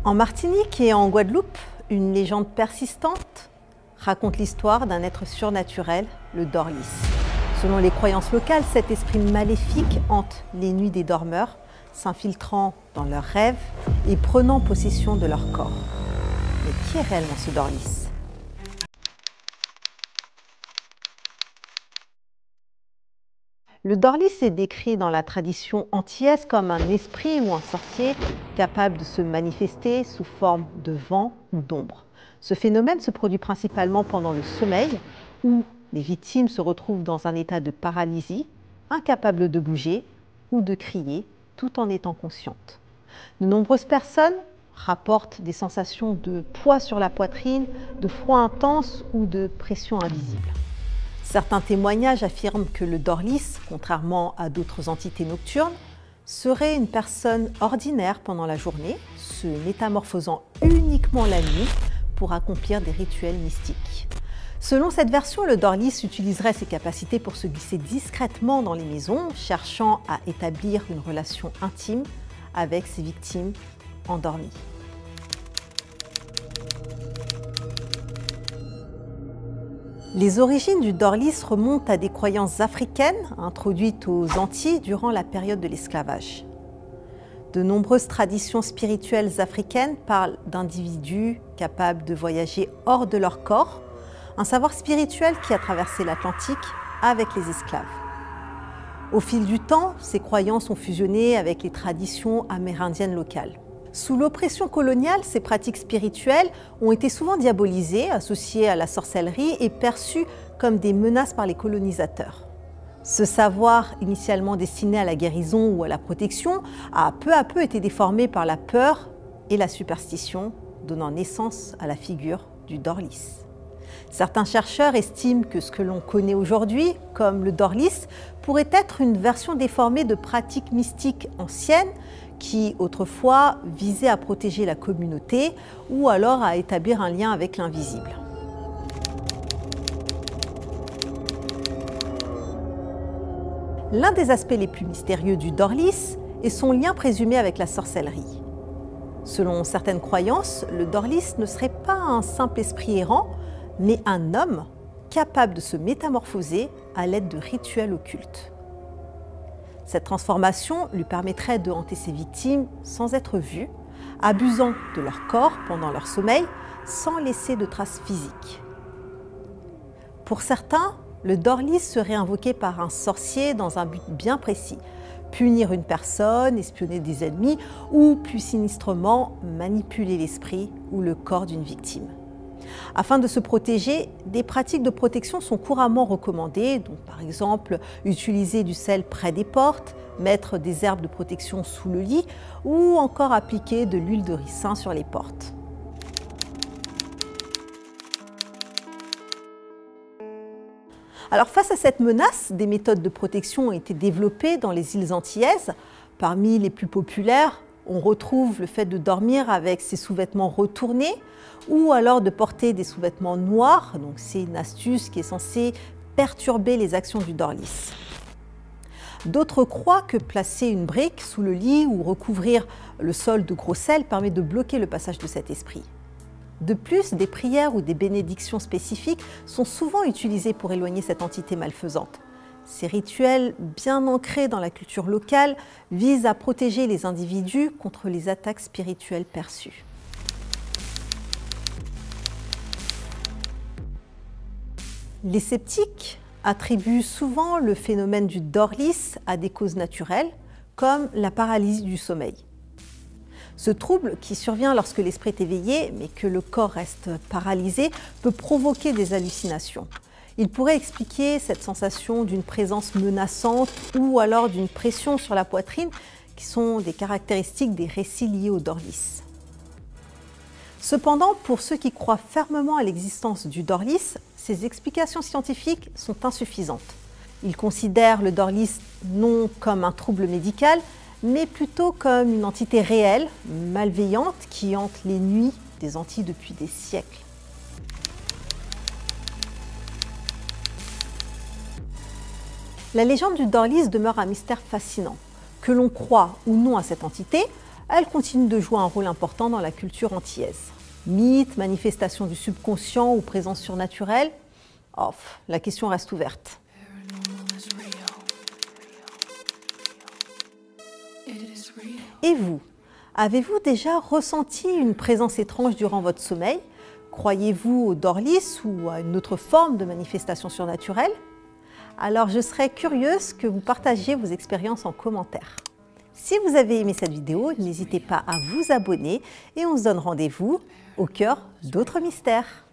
En Martinique et en Guadeloupe, une légende persistante raconte l'histoire d'un être surnaturel, le Dorlis. Selon les croyances locales, cet esprit maléfique hante les nuits des dormeurs, s'infiltrant dans leurs rêves et prenant possession de leur corps. Mais qui est réellement ce Dorlis ? Le Dorlis est décrit dans la tradition antillaise comme un esprit ou un sorcier capable de se manifester sous forme de vent ou d'ombre. Ce phénomène se produit principalement pendant le sommeil, où les victimes se retrouvent dans un état de paralysie, incapables de bouger ou de crier, tout en étant conscientes. De nombreuses personnes rapportent des sensations de poids sur la poitrine, de froid intense ou de pression invisible. Certains témoignages affirment que le Dorlis, contrairement à d'autres entités nocturnes, serait une personne ordinaire pendant la journée, se métamorphosant uniquement la nuit pour accomplir des rituels mystiques. Selon cette version, le Dorlis utiliserait ses capacités pour se glisser discrètement dans les maisons, cherchant à établir une relation intime avec ses victimes endormies. Les origines du Dorlis remontent à des croyances africaines introduites aux Antilles durant la période de l'esclavage. De nombreuses traditions spirituelles africaines parlent d'individus capables de voyager hors de leur corps, un savoir spirituel qui a traversé l'Atlantique avec les esclaves. Au fil du temps, ces croyances ont fusionné avec les traditions amérindiennes locales. Sous l'oppression coloniale, ces pratiques spirituelles ont été souvent diabolisées, associées à la sorcellerie et perçues comme des menaces par les colonisateurs. Ce savoir, initialement destiné à la guérison ou à la protection, a peu à peu été déformé par la peur et la superstition, donnant naissance à la figure du Dorlis. Certains chercheurs estiment que ce que l'on connaît aujourd'hui, comme le Dorlis, pourrait être une version déformée de pratiques mystiques anciennes qui, autrefois, visaient à protéger la communauté ou alors à établir un lien avec l'invisible. L'un des aspects les plus mystérieux du Dorlis est son lien présumé avec la sorcellerie. Selon certaines croyances, le Dorlis ne serait pas un simple esprit errant, mais un homme capable de se métamorphoser à l'aide de rituels occultes. Cette transformation lui permettrait de hanter ses victimes sans être vu, abusant de leur corps pendant leur sommeil, sans laisser de traces physiques. Pour certains, le Dorlis serait invoqué par un sorcier dans un but bien précis, punir une personne, espionner des ennemis ou, plus sinistrement, manipuler l'esprit ou le corps d'une victime. Afin de se protéger, des pratiques de protection sont couramment recommandées, donc par exemple utiliser du sel près des portes, mettre des herbes de protection sous le lit ou encore appliquer de l'huile de ricin sur les portes. Alors face à cette menace, des méthodes de protection ont été développées dans les îles antillaises. Parmi les plus populaires, on retrouve le fait de dormir avec ses sous-vêtements retournés ou alors de porter des sous-vêtements noirs. Donc c'est une astuce qui est censée perturber les actions du Dorlis. D'autres croient que placer une brique sous le lit ou recouvrir le sol de gros sel permet de bloquer le passage de cet esprit. De plus, des prières ou des bénédictions spécifiques sont souvent utilisées pour éloigner cette entité malfaisante. Ces rituels, bien ancrés dans la culture locale, visent à protéger les individus contre les attaques spirituelles perçues. Les sceptiques attribuent souvent le phénomène du Dorlis à des causes naturelles, comme la paralysie du sommeil. Ce trouble, qui survient lorsque l'esprit est éveillé, mais que le corps reste paralysé, peut provoquer des hallucinations. Il pourrait expliquer cette sensation d'une présence menaçante ou alors d'une pression sur la poitrine, qui sont des caractéristiques des récits liés au Dorlis. Cependant, pour ceux qui croient fermement à l'existence du Dorlis, ces explications scientifiques sont insuffisantes. Ils considèrent le Dorlis non comme un trouble médical, mais plutôt comme une entité réelle, malveillante, qui hante les nuits des Antilles depuis des siècles. La légende du Dorlis demeure un mystère fascinant. Que l'on croit ou non à cette entité, elle continue de jouer un rôle important dans la culture antillaise. Mythes, manifestations du subconscient ou présence surnaturelle, la question reste ouverte. Et vous, avez-vous déjà ressenti une présence étrange durant votre sommeil? Croyez-vous au Dorlis ou à une autre forme de manifestation surnaturelle? Alors je serais curieuse que vous partagiez vos expériences en commentaire. Si vous avez aimé cette vidéo, n'hésitez pas à vous abonner et on se donne rendez-vous au cœur d'autres mystères.